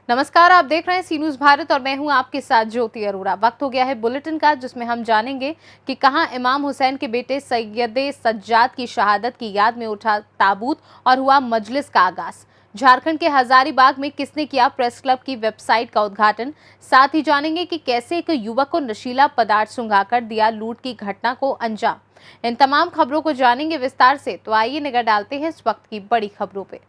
नमस्कार, आप देख रहे हैं सी न्यूज़ भारत और मैं हूं आपके साथ ज्योति अरोड़ा। वक्त हो गया है बुलेटिन का, जिसमें हम जानेंगे कि कहां इमाम हुसैन के बेटे सैयदे सज्जाद की शहादत की याद में उठा ताबूत और हुआ मजलिस का आगाज। झारखंड के हजारीबाग में किसने किया प्रेस क्लब की वेबसाइट का उद्घाटन। साथ ही जानेंगे कि कैसे एक युवक को नशीला पदार्थ सुंघाकर दिया लूट की घटना को अंजाम। इन तमाम खबरों को जानेंगे विस्तार से, तो आइए निगाह डालते हैं इस वक्त की बड़ी खबरों पे।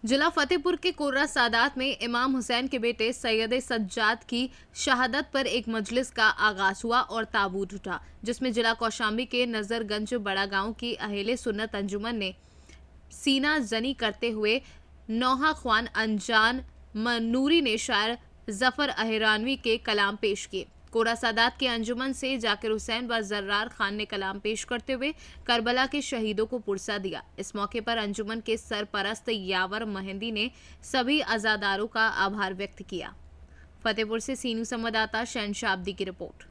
जिला फतेहपुर के कोर्रा सादात में इमाम हुसैन के बेटे सैयदे सज्जाद की शहादत पर एक मजलिस का आगाज हुआ और ताबूत उठा, जिसमें जिला कौशाम्बी के नजरगंज बड़ा गांव की अहेले सुन्नत अंजुमन ने सीना जनी करते हुए नौहा ख्वान अनजान मनूरी ने शायर जफर अहिरानवी के कलाम पेश किए। कोरा सादात के अंजुमन से जाकिर हुसैन व जर्रार खान ने कलाम पेश करते हुए करबला के शहीदों को पुरसा दिया। इस मौके पर अंजुमन के सरपरस्त यावर मेहंदी ने सभी अजादारों का आभार व्यक्त किया। फतेहपुर से सीनू संवाददाता शहनशाह अब्दी की रिपोर्ट।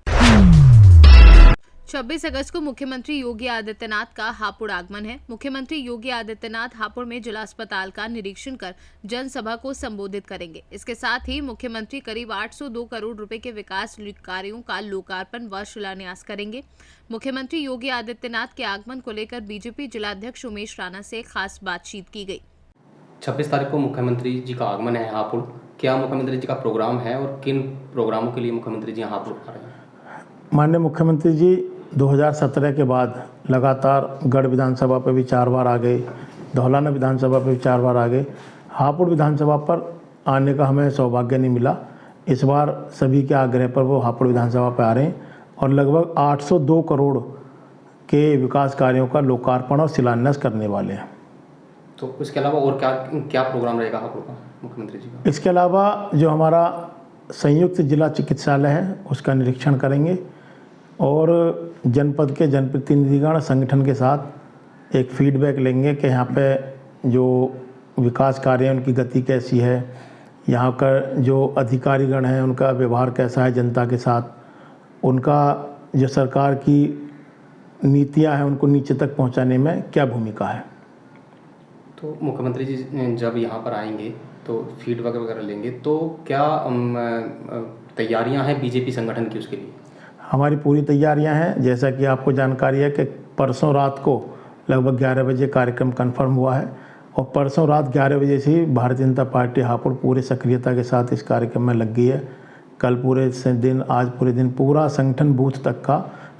26 अगस्त को मुख्यमंत्री योगी आदित्यनाथ का हापुड़ आगमन है। मुख्यमंत्री योगी आदित्यनाथ हापुड़ में जिला अस्पताल का निरीक्षण कर जनसभा को संबोधित करेंगे। इसके साथ ही मुख्यमंत्री करीब 802 करोड़ रुपए के विकास कार्यों का लोकार्पण व शिलान्यास करेंगे। मुख्यमंत्री योगी आदित्यनाथ के आगमन को लेकर बीजेपी जिलाध्यक्ष उमेश राणा से खास बातचीत की गई। 26 तारीख को मुख्यमंत्री जी का आगमन है हापुड़। क्या मुख्यमंत्री जी का प्रोग्राम है और किन प्रोग्रामों के लिए मुख्यमंत्री जी हापुड़ आ रहे हैं? माननीय मुख्यमंत्री जी 2017 के बाद लगातार गढ़ विधानसभा पर भी 4 बार आ गए, धौलाना विधानसभा पर भी 4 बार आ गए। हापुड़ विधानसभा पर आने का हमें सौभाग्य नहीं मिला। इस बार सभी के आग्रह पर वो हापुड़ विधानसभा पर आ रहे हैं और लगभग 802 करोड़ के विकास कार्यों का लोकार्पण और शिलान्यास करने वाले हैं। तो इसके अलावा और क्या क्या प्रोग्राम रहेगा हापुड़ का मुख्यमंत्री जी का? इसके अलावा जो हमारा संयुक्त जिला चिकित्सालय है उसका निरीक्षण करेंगे और जनपद के जनप्रतिनिधिगण संगठन के साथ एक फीडबैक लेंगे कि यहाँ पे जो विकास कार्य हैं उनकी गति कैसी है, यहाँ का जो अधिकारीगण हैं उनका व्यवहार कैसा है जनता के साथ, उनका जो सरकार की नीतियाँ हैं उनको नीचे तक पहुँचाने में क्या भूमिका है। तो मुख्यमंत्री जी जब यहाँ पर आएंगे तो फीडबैक वगैरह लेंगे, तो क्या तैयारियाँ हैं बीजेपी संगठन की उसके लिए? हमारी पूरी तैयारियां हैं। जैसा कि आपको जानकारी है कि परसों रात को लगभग 11 बजे कार्यक्रम कंफर्म हुआ है और परसों रात 11 बजे से ही भारतीय जनता पार्टी हापुड़ पूरे सक्रियता के साथ इस कार्यक्रम में लग गई है। कल पूरे दिन, आज पूरे दिन पूरा संगठन बूथ तक का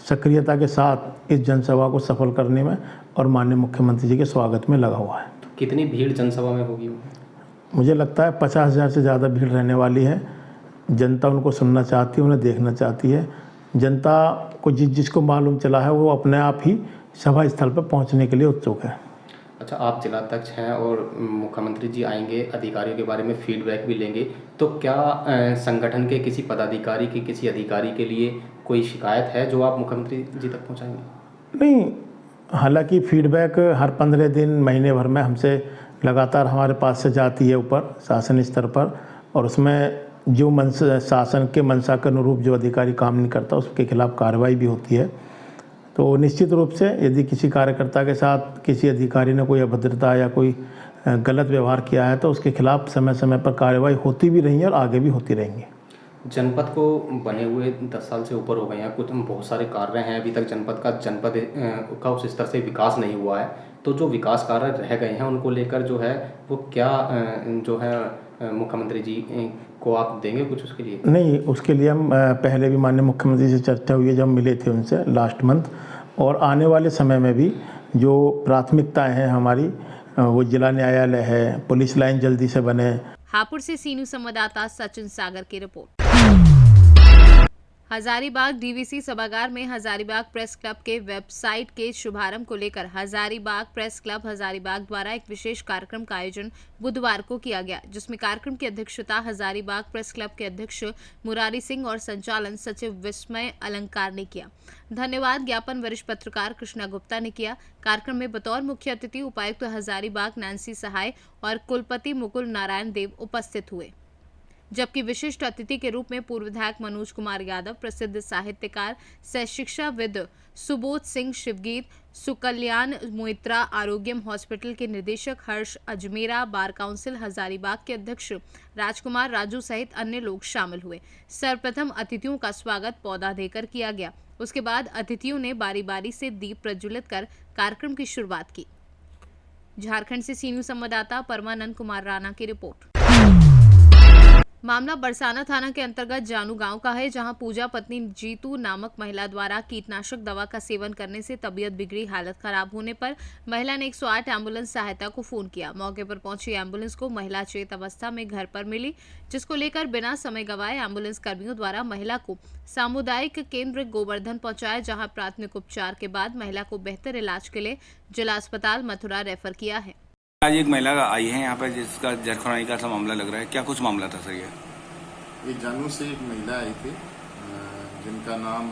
सक्रियता के साथ इस जनसभा को सफल करने में और माननीय मुख्यमंत्री जी के स्वागत में लगा हुआ है। तो कितनी भीड़ जनसभा में होगी? मुझे लगता है 50,000 से ज़्यादा भीड़ रहने वाली है। जनता उनको सुनना चाहती है, उन्हें देखना चाहती है। जनता को जिसको मालूम चला है वो अपने आप ही सभा स्थल पर पहुंचने के लिए उत्सुक है। अच्छा, आप जिलाध्यक्ष हैं और मुख्यमंत्री जी आएंगे, अधिकारियों के बारे में फीडबैक भी लेंगे, तो क्या संगठन के किसी पदाधिकारी की किसी अधिकारी के लिए कोई शिकायत है जो आप मुख्यमंत्री जी तक पहुंचाएंगे? नहीं, हालांकि फीडबैक हर 15 दिन महीने भर में हमसे लगातार हमारे पास से जाती है ऊपर शासन स्तर पर, और उसमें जो शासन के मंशा के अनुरूप जो अधिकारी काम नहीं करता उसके खिलाफ कार्रवाई भी होती है। तो निश्चित रूप से यदि किसी कार्यकर्ता के साथ किसी अधिकारी ने कोई अभद्रता या कोई गलत व्यवहार किया है तो उसके खिलाफ समय समय पर कार्रवाई होती भी रही है और आगे भी होती रहेंगी। जनपद को बने हुए 10 साल से ऊपर हो गए हैं, कुछ बहुत सारे कार्य हैं, अभी तक जनपद का उस स्तर से विकास नहीं हुआ है। तो जो विकास कार्य रह गए हैं उनको लेकर जो है वो क्या जो है मुख्यमंत्री जी को आप देंगे कुछ उसके लिए? नहीं, उसके लिए हम पहले भी माननीय मुख्यमंत्री से चर्चा हुई है जब मिले थे उनसे लास्ट मंथ, और आने वाले समय में भी जो प्राथमिकताएं हैं हमारी वो जिला न्यायालय है, पुलिस लाइन जल्दी से बने। हापुड़ से सीनू संवाददाता सचिन सागर की रिपोर्ट। हजारीबाग डीवीसी सभागार में हजारीबाग प्रेस क्लब के वेबसाइट के शुभारंभ को लेकर हजारीबाग प्रेस क्लब हजारीबाग द्वारा एक विशेष कार्यक्रम का आयोजन बुधवार को किया गया, जिसमें कार्यक्रम की अध्यक्षता हजारीबाग प्रेस क्लब के अध्यक्ष मुरारी सिंह और संचालन सचिव विस्मय अलंकार ने किया। धन्यवाद ज्ञापन वरिष्ठ पत्रकार कृष्णा गुप्ता ने किया। कार्यक्रम में बतौर मुख्य अतिथि उपायुक्त हजारीबाग नैन्सी सहाय और कुलपति मुकुल नारायण देव उपस्थित हुए। जबकि विशिष्ट अतिथि के रूप में पूर्व विधायक मनोज कुमार यादव, प्रसिद्ध साहित्यकार सह शिक्षाविद सुबोध सिंह शिवगीत, सुकल्याण मोइत्रा, आरोग्यम हॉस्पिटल के निदेशक हर्ष अजमेरा, बार काउंसिल हजारीबाग के अध्यक्ष राजकुमार राजू सहित अन्य लोग शामिल हुए। सर्वप्रथम अतिथियों का स्वागत पौधा देकर किया गया। उसके बाद अतिथियों ने बारी बारी से दीप प्रज्वलित कर कार्यक्रम की शुरुआत की। झारखंड से सी न्यूज संवाददाता परमानंद कुमार राणा की रिपोर्ट। मामला बरसाना थाना के अंतर्गत जानू गांव का है, जहां पूजा पत्नी जीतू नामक महिला द्वारा कीटनाशक दवा का सेवन करने से तबीयत बिगड़ी। हालत खराब होने पर महिला ने 108 एम्बुलेंस सहायता को फोन किया। मौके पर पहुंची एम्बुलेंस को महिला चेत अवस्था में घर पर मिली, जिसको लेकर बिना समय गंवाए एम्बुलेंस कर्मियों द्वारा महिला को सामुदायिक केंद्र गोवर्धन पहुंचाया, जहां प्राथमिक उपचार के बाद महिला को बेहतर इलाज के लिए जिला अस्पताल मथुरा रेफर किया है। आज एक महिला आई है यहाँ पर जिसका जरखोराई का सा मामला लग रहा है, क्या कुछ मामला था सर? ये जानू से एक महिला आई थी जिनका नाम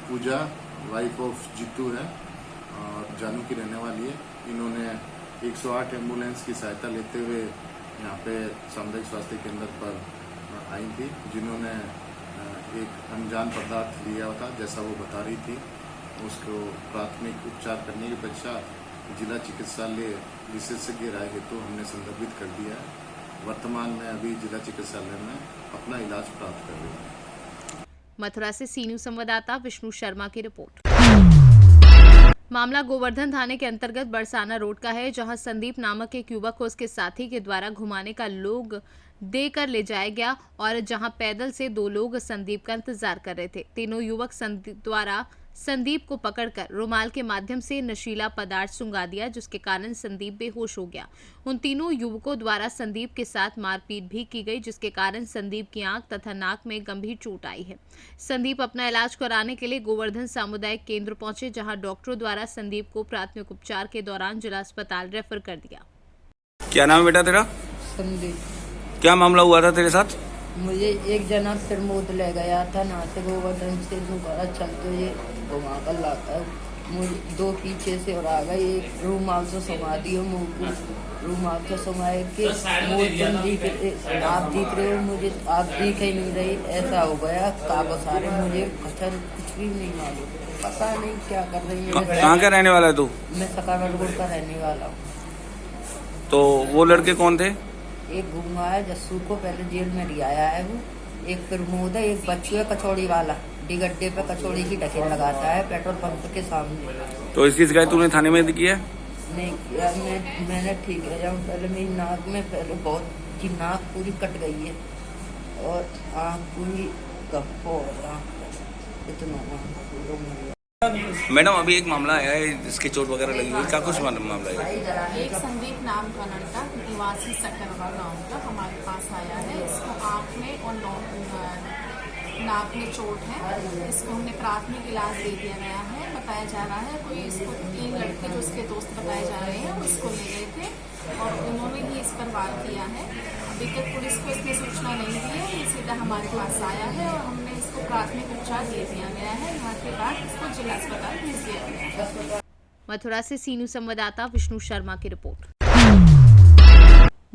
पूजा वाइफ ऑफ जीतू है और जानू की रहने वाली है। इन्होंने 108 एम्बुलेंस की सहायता लेते हुए यहाँ पे सामुदायिक स्वास्थ्य केंद्र पर आई थी, जिन्होंने एक अनजान पदार्थ लिया था जैसा वो बता रही थी। उसको प्राथमिक उपचार करने के पश्चात जिला चिकित्सालय विशेषज्ञ राय हेतु हमने संदर्भित कर दिया है। वर्तमान में अभी जिला चिकित्सालय में अपना इलाज प्राप्त कर रहे हैं। मथुरा से सी न्यूज संवाददाता विष्णु शर्मा की रिपोर्ट। मामला गोवर्धन थाने के अंतर्गत बरसाना रोड का है, जहां संदीप नामक एक युवक को उसके साथी के द्वारा घुमाने का लोग देकर ले जाया गया और जहां पैदल से 2 लोग संदीप का इंतजार कर रहे थे। तीनों युवक द्वारा संदीप को पकड़कर रुमाल के माध्यम से नशीला पदार्थ सुंघा दिया, जिसके कारण संदीप बेहोश हो गया। उन तीनों युवकों द्वारा संदीप के साथ मारपीट भी की गई, जिसके कारण संदीप की आंख तथा नाक में गंभीर चोट आई है। संदीप अपना इलाज कराने के लिए गोवर्धन सामुदायिक केंद्र पहुंचे, जहां डॉक्टरों द्वारा संदीप को प्राथमिक उपचार के दौरान जिला अस्पताल रेफर कर दिया। क्या नाम है बेटा तेरा? संदीप। क्या मामला हुआ था तेरे साथ? मुझे एक जना प्रमोद ले गया था ना से गोवर्धन से दोबारा चलते हुए घुमा कर लाता। मुझे 2 पीछे से और आ गए, एक रूमाल से समा दियो मुँह को, रूमाल से समाए के आप दिख रहे हो, मुझे आप दिख ही नहीं रही, ऐसा हो गया। कागज सारे मुझे कचर कुछ भी नहीं मालूम, पता नहीं क्या कर रही है। कहाँ का रहने वाला है तू? मैं सकाराट रोड का रहने वाला हूँ। तो वो लड़के कौन थे? एक घूमा है जस्सू को पहले जेल में रियाया है वो, एक प्रमोद है, एक बच्चू है कचौड़ी वाला, डिगड्डे पे कचौड़ी की ढकेल लगाता है पेट्रोल पंप के सामने। तो इसकी शिकायत तूने थाने में की है? नहीं किया मैंने ठीक है। जब पहले मेरी नाक में पहले बहुत की नाक पूरी कट गई है और आँख पूरी गप्पो इतना। मैडम अभी एक मामला आया है जिसकी चोट वगैरह लगी हुई, क्या कुछ मामला है? एक संदीप नाम का लड़का निवासी सकरवा गांव का हमारे पास आया है। इसको आँख में और नाक में चोट है। इसको हमने प्राथमिक इलाज दे दिया गया है। बताया जा रहा है कोई इसको 3 लड़के जो उसके दोस्त बताए जा रहे हैं वो इसको ले गए थे और उन्होंने ही इस पर वार किया है। अभी तक पुलिस को इसने सूचना नहीं दी है, ये सीधा हमारे पास आया है और हमने इसको प्राथमिक उपचार दे दिया गया है। यहाँ के बाद इसको जिला अस्पताल भेज दिया गया है। मथुरा से सी न्यूज संवाददाता विष्णु शर्मा की रिपोर्ट।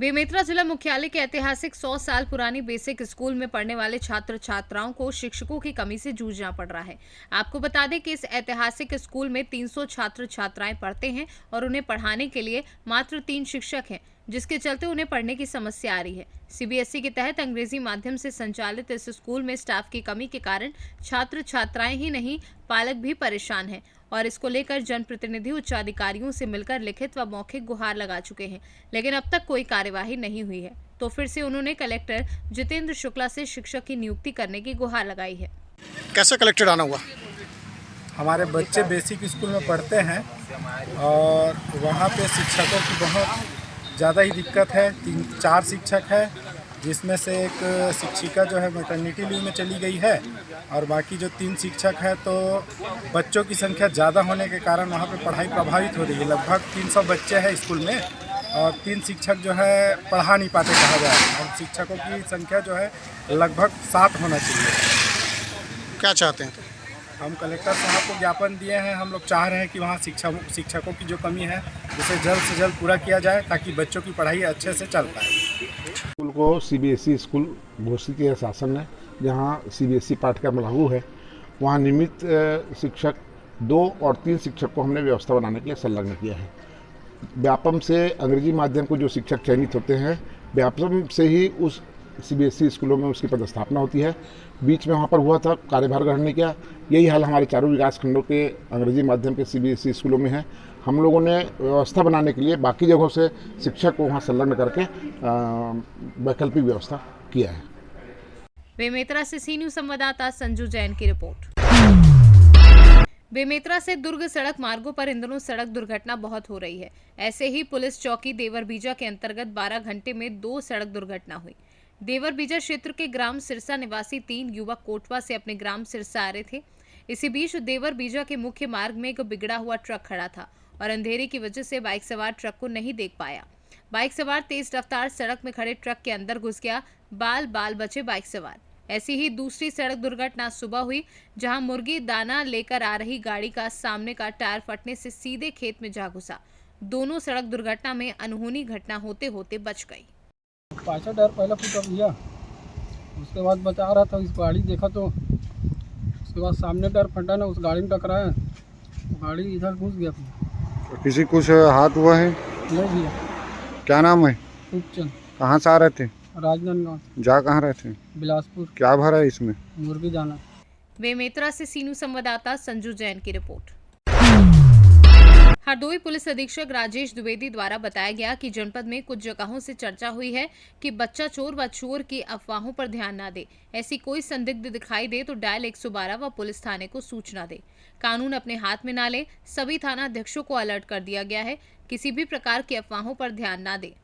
बेमेतरा जिला मुख्यालय के ऐतिहासिक 100 साल पुरानी बेसिक स्कूल में पढ़ने वाले छात्र छात्राओं को शिक्षकों की कमी से जूझना पड़ रहा है। आपको बता दें कि इस ऐतिहासिक स्कूल में 300 छात्र छात्राएं पढ़ते हैं और उन्हें पढ़ाने के लिए मात्र 3 शिक्षक हैं, जिसके चलते उन्हें पढ़ने की समस्या आ रही है। सीबीएसई के तहत अंग्रेजी माध्यम से संचालित इस स्कूल में स्टाफ की कमी के कारण छात्र छात्राएं ही नहीं पालक भी परेशान हैं और इसको लेकर जनप्रतिनिधि उच्च अधिकारियों से मिलकर लिखित व मौखिक गुहार लगा चुके हैं, लेकिन अब तक कोई कार्यवाही नहीं हुई है। तो फिर से उन्होंने कलेक्टर जितेंद्र शुक्ला से शिक्षक की नियुक्ति करने की गुहार लगाई है। कैसे कलेक्टर आना हुआ? हमारे बच्चे बेसिक स्कूल में पढ़ते हैं और वहाँ पे शिक्षकों की बहुत ज़्यादा ही दिक्कत है। 3-4 शिक्षक है, जिसमें से एक शिक्षिका जो है मैटरनिटी लीव में चली गई है और बाकी जो 3 शिक्षक हैं, तो बच्चों की संख्या ज़्यादा होने के कारण वहाँ पे पढ़ाई प्रभावित हो रही है। लगभग 300 बच्चे हैं स्कूल में और 3 शिक्षक जो है पढ़ा नहीं पाते कहा जाए, और शिक्षकों की संख्या जो है लगभग 7 होना चाहिए। क्या चाहते हैं? हम कलेक्टर साहब को ज्ञापन दिए हैं। हम लोग चाह रहे हैं कि वहाँ शिक्षकों की जो कमी है उसे जल्द से जल्द पूरा किया जाए ताकि बच्चों की पढ़ाई अच्छे से चल पाए। स्कूल को सीबीएसई स्कूल घोषित किया शासन ने, जहाँ सीबीएसई पाठ्यक्रम लागू है, वहाँ नियमित शिक्षक 2 और 3 शिक्षक को हमने व्यवस्था बनाने के लिए संलग्न किया है। व्यापम से अंग्रेजी माध्यम को जो शिक्षक चयनित होते हैं, व्यापम से ही उस सीबीएसई स्कूलों में उसकी पदस्थापना होती है। बीच में वहाँ पर हुआ था, कार्यभार ग्रहण नहीं किया। यही हाल हमारे चारों विकास खंडों के अंग्रेजी माध्यम के सीबीएसई स्कूलों में है। हम लोगों ने व्यवस्था बनाने के लिए बाकी जगहों से शिक्षक को वहाँ संलग्न करके वैकल्पिक व्यवस्था किया है। बेमेतरा से सी न्यूज़ संवाददाता संजू जैन की रिपोर्ट। बेमेतरा से दुर्ग सड़क मार्गों पर इन दिनों सड़क दुर्घटना बहुत हो रही है। ऐसे ही पुलिस चौकी देवरबीजा के अंतर्गत 12 घंटे में 2 सड़क दुर्घटना हुई। देवरबीजा क्षेत्र के ग्राम सिरसा निवासी 3 युवक कोटवा से अपने ग्राम सिरसा आ रहे थे। इसी बीच देवरबीजा के मुख्य मार्ग में एक बिगड़ा हुआ ट्रक खड़ा था और अंधेरे की वजह से बाइक सवार ट्रक को नहीं देख पाया। बाइक सवार तेज रफ्तार सड़क में खड़े ट्रक के अंदर घुस गया। बाल बाल बचे बाइक सवार। ऐसी ही दूसरी सड़क दुर्घटना सुबह हुई, जहां मुर्गी दाना लेकर आ रही गाड़ी का सामने का टायर फटने से सीधे खेत में जा घुसा। दोनों सड़क दुर्घटना में अनहोनी घटना होते होते बच गई। पाछा टायर पहले फूटा भैया, उसके बाद बचा रहा था, इस गाड़ी देखा तो उसके बाद सामने टायर फटा ना, उस गाड़ी में टकराया, गाड़ी इधर घुस गया। किसी कुछ हाथ हुआ है? नहीं भैया। क्या नाम है? उपचंद। कहाँ से आ रहे थे? राजनांदगांव। जा कहाँ रहे थे? बिलासपुर। क्या भरा है इसमें? मुर्गी दाना। बेमेतरा से सीनू संवाददाता संजू जैन की रिपोर्ट। हरदोई पुलिस अधीक्षक राजेश द्विवेदी द्वारा बताया गया कि जनपद में कुछ जगहों से चर्चा हुई है कि बच्चा चोर व चोर की अफवाहों पर ध्यान न दे। ऐसी कोई संदिग्ध दिखाई दे तो डायल 112 व पुलिस थाने को सूचना दे। कानून अपने हाथ में न ले। सभी थाना अध्यक्षों को अलर्ट कर दिया गया है। किसी भी प्रकार की अफवाहों पर ध्यान न दे।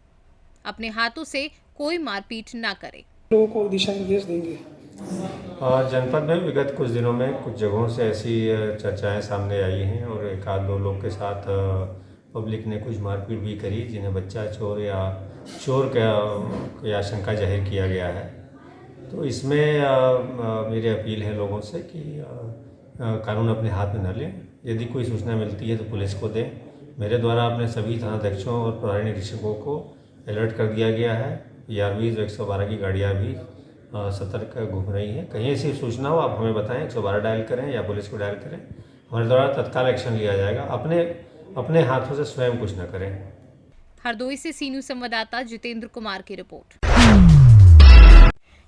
अपने हाथों से कोई मारपीट न करे। लोगों को दिशा निर्देश देंगे। जनपद में विगत कुछ दिनों में कुछ जगहों से ऐसी चर्चाएं सामने आई हैं और 1-2 लोग के साथ पब्लिक ने कुछ मारपीट भी करी, जिन्हें बच्चा चोर या चोर की आशंका जाहिर किया गया है। तो इसमें मेरी अपील है लोगों से कि कानून अपने हाथ में न लें। यदि कोई सूचना मिलती है तो पुलिस को दें। मेरे द्वारा अपने सभी थानाध्यक्षों और प्रभारी निरीक्षकों को अलर्ट कर दिया गया है। PRVs 112 की गाड़ियाँ भी सतर्क घूम रही हैं। कहीं ऐसी सूचना हो आप हमें बताएं, 112 डायल करें या पुलिस को डायल करें, हमारे द्वारा तत्काल एक्शन लिया जाएगा। अपने हाथों से स्वयं कुछ न करें। हरदोई से सी न्यूज़ संवाददाता जितेंद्र कुमार की रिपोर्ट।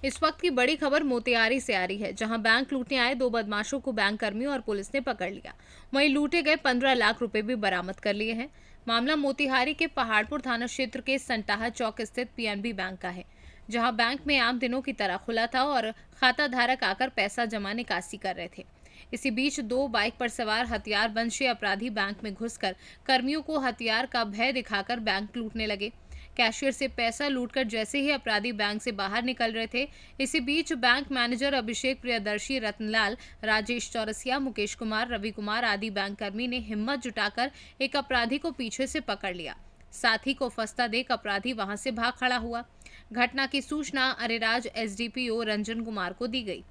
इस वक्त की बड़ी खबर मोतिहारी से आ रही है, जहां बैंक लूटने आए 2 बदमाशों को बैंक कर्मियों और पुलिस ने पकड़ लिया। वहीं लूटे गए 15 लाख रुपए भी बरामद कर लिए हैं। मामला मोतिहारी के पहाड़पुर थाना क्षेत्र के संटाहा चौक स्थित PNB बैंक का है, जहां बैंक में आम दिनों की तरह खुला था और खाता धारक आकर पैसा जमा निकासी कर रहे थे। इसी बीच 2 बाइक पर सवार हथियारबंद 6 अपराधी बैंक में घुसकर कर्मियों को हथियार का भय दिखाकर बैंक लूटने लगे। कैशियर से पैसा लूटकर जैसे ही अपराधी बैंक से बाहर निकल रहे थे, इसी बीच बैंक मैनेजर अभिषेक प्रियदर्शी, रत्नलाल, राजेश चौरसिया, मुकेश कुमार, रवि कुमार आदि बैंक कर्मी ने हिम्मत जुटाकर एक अपराधी को पीछे से पकड़ लिया। साथी को फंसता देख अपराधी वहां से भाग खड़ा हुआ। घटना की सूचना अरेराज SDPO रंजन कुमार को दी गई।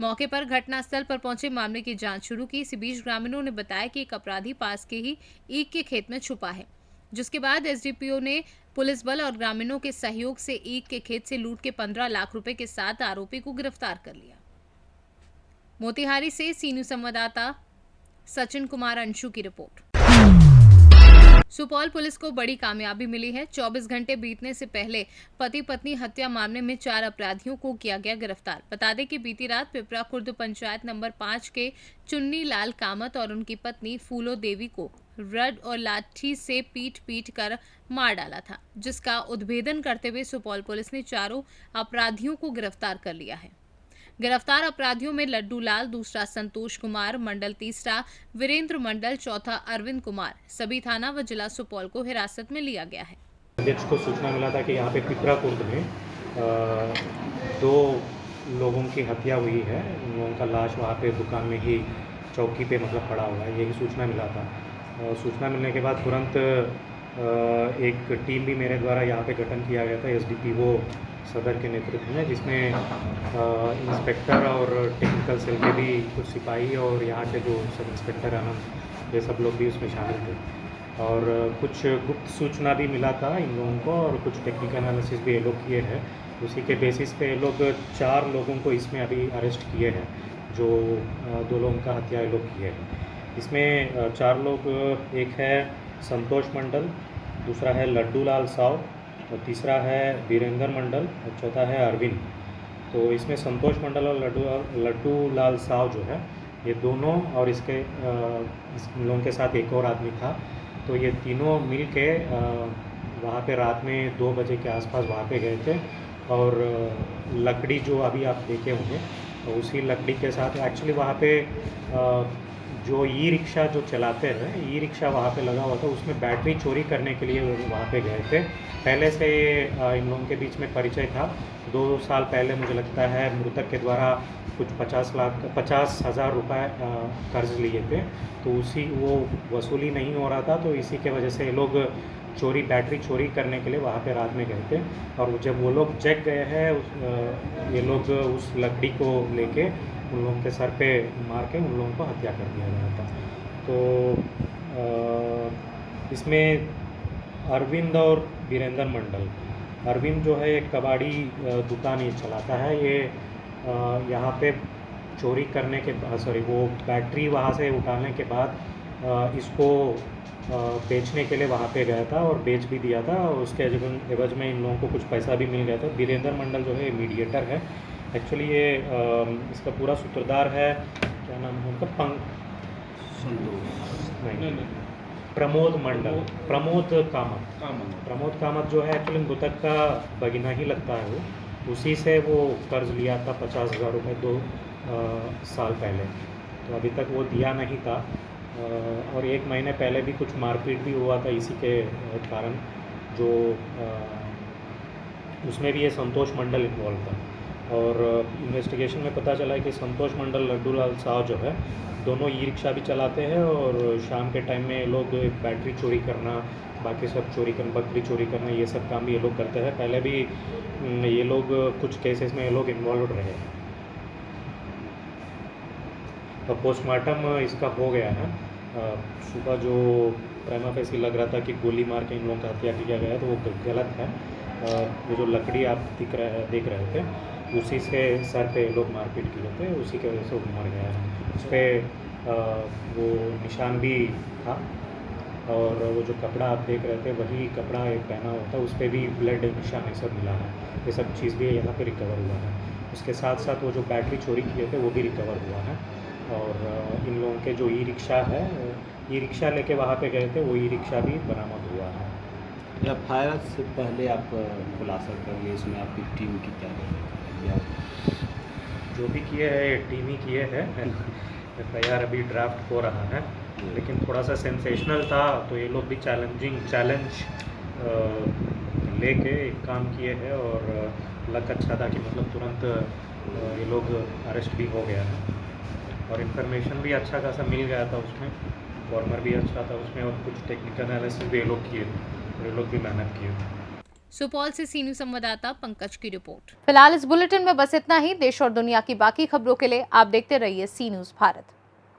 मौके पर घटनास्थल पर पहुंचे मामले की जांच शुरू की। इसी बीच ग्रामीणों ने बताया कि एक अपराधी पास के ही ईख के खेत में छुपा है, जिसके बाद SDPO ने पुलिस बल और ग्रामीणों के सहयोग से ईख के खेत से लूट के 15 लाख रुपए के साथ आरोपी को गिरफ्तार कर लिया। मोतिहारी से सी न्यूज़ संवाददाता सचिन कुमार अंशु की रिपोर्ट। सुपौल पुलिस को बड़ी कामयाबी मिली है। 24 घंटे बीतने से पहले पति पत्नी हत्या मामले में 4 अपराधियों को किया गया गिरफ्तार। बता दें कि बीती रात पिपरा खुर्द पंचायत नंबर 5 के चुन्नी लाल कामत और उनकी पत्नी फूलो देवी को रड और लाठी से पीट कर मार डाला था, जिसका उद्भेदन करते हुए सुपौल पुलिस ने 4 अपराधियों को गिरफ्तार कर लिया है। गिरफ्तार अपराधियों में लड्डू लाल, दूसरा संतोष कुमार मंडल, तीसरा वीरेंद्र मंडल, चौथा अरविंद कुमार। सभी थाना व जिला सुपौल को हिरासत में लिया गया है। अध्यक्ष को सूचना मिला था कि यहाँ पे पिपरा खुर्द में 2 लोगों की हत्या हुई है। उन लोगों का लाश वहाँ पे दुकान में ही चौकी पे मतलब पड़ा हुआ है, यही सूचना मिला था। सूचना मिलने के बाद तुरंत एक टीम भी मेरे द्वारा यहाँ पे गठन किया गया था SDPO सदर के नेतृत्व में, जिसमें इंस्पेक्टर और टेक्निकल सेल के भी कुछ सिपाही और यहाँ के जो सब इंस्पेक्टर आनंद, ये सब लोग भी उसमें शामिल थे। और कुछ गुप्त सूचना भी मिला था इन लोगों को और कुछ टेक्निकल एनालिसिस भी ये लोग किए हैं। उसी के बेसिस पे ये लोग 4 लोगों को इसमें अभी अरेस्ट किए हैं, जो 2 लोगों का हत्या ये लोग किए हैं। इसमें 4 लोग, एक है संतोष मंडल, दूसरा है लड्डू लाल साव और तीसरा है वीरेंद्र मंडल और चौथा है अरविंद। तो इसमें संतोष मंडल और लड्डू लाल साव जो है, ये दोनों और इसके इस लोगों के साथ एक और आदमी था। तो ये तीनों मिल के वहाँ पे रात में 2 बजे के आसपास वहाँ पे गए थे और लकड़ी जो अभी आप देखे होंगे, तो उसी लकड़ी के साथ एक्चुअली वहाँ पे जो ई रिक्शा जो चलाते हैं, ई रिक्शा वहाँ पे लगा हुआ था, उसमें बैटरी चोरी करने के लिए वहाँ पे गए थे। पहले से इन लोगों के बीच में परिचय था। 2 साल पहले मुझे लगता है मृतक के द्वारा कुछ 50,000 रुपये कर्ज लिए थे, तो उसी वो वसूली नहीं हो रहा था, तो इसी के वजह से ये लोग बैटरी चोरी करने के लिए वहाँ पे रात में गए थे। और जब वो लोग जग गए हैं, ये लोग उस लकड़ी को लेके उन लोगों के सर पे मार के उन लोगों को हत्या कर दिया गया था। तो इसमें अरविंद और वीरेंद्र मंडल, अरविंद जो है एक कबाड़ी दुकान ये चलाता है। ये यहाँ पे चोरी करने के वो बैटरी वहाँ से उठाने के बाद इसको बेचने के लिए वहाँ पे गया था और बेच भी दिया था, और उसके एवज में इन लोगों को कुछ पैसा भी मिल गया था। वीरेंद्र मंडल जो है मीडिएटर है। एक्चुअली ये इसका पूरा सूत्रधार है, क्या नाम है उनका, प्रमोद मंडल, प्रमोद कामत जो है एक्चुअली मृतक का भगिना ही लगता है। वो उसी से वो कर्ज लिया था 50,000 रुपये 2 साल पहले, तो अभी तक वो दिया नहीं था। और 1 महीने पहले भी कुछ मारपीट भी हुआ था इसी के कारण, जो उसमें भी ये संतोष मंडल इन्वॉल्व था। और इन्वेस्टिगेशन में पता चला है कि संतोष मंडल, लड्डू लाल साव जो है, दोनों ई रिक्शा भी चलाते हैं और शाम के टाइम में लोग बैटरी चोरी करना, बाकी सब चोरी करना, बकरी चोरी करना, ये सब काम भी ये लोग करते हैं। पहले भी ये लोग कुछ केसेस में ये लोग इन्वॉल्व रहे हैं। और पोस्टमार्टम इसका हो गया है। सुबह जो प्राइमा फेसी लग रहा था कि गोली मार के इन लोगों का हत्या किया गया है, तो वो गलत है। ये जो लकड़ी आप देख रहे थे, उसी से सर पे लोग मारपीट किए थे, उसी की वजह से वो मर गया है। उस पर वो निशान भी था, और वो जो कपड़ा आप देख रहे थे वही कपड़ा एक पहना हुआ था, उस पर भी ब्लड निशान ये सब मिला है। ये सब चीज़ भी यहाँ पे रिकवर हुआ है। उसके साथ साथ वो जो बैटरी चोरी किए थे वो भी रिकवर हुआ है। और इन लोगों के जो ई रिक्शा है, ई रिक्शा लेके वहाँ पे गए थे, वो ई रिक्शा भी बरामद हुआ है। एफआईआर से पहले आप खुलासा करेंगे, इसमें आपकी टीम की क्या है? जो भी किए हैं टीम ही किए हैं। एफआईआर अभी ड्राफ्ट हो रहा है, लेकिन थोड़ा सा सेंसेशनल था, तो ये लोग भी चैलेंज लेके एक काम किए हैं। और लक अच्छा था कि मतलब तुरंत ये लोग अरेस्ट भी हो गया है, और इन्फॉर्मेशन भी अच्छा खासा मिल गया था उसमें, फॉर्मर भी अच्छा था उसमें, और कुछ टेक्निकल एनालिसिस भी ये लोग किए थे, ये लोग भी मेहनत किए थे। सुपौल से सीनू संवाददाता पंकज की रिपोर्ट। फिलहाल इस बुलेटिन में बस इतना ही। देश और दुनिया की बाकी खबरों के लिए आप देखते रहिए सी न्यूज़ भारत।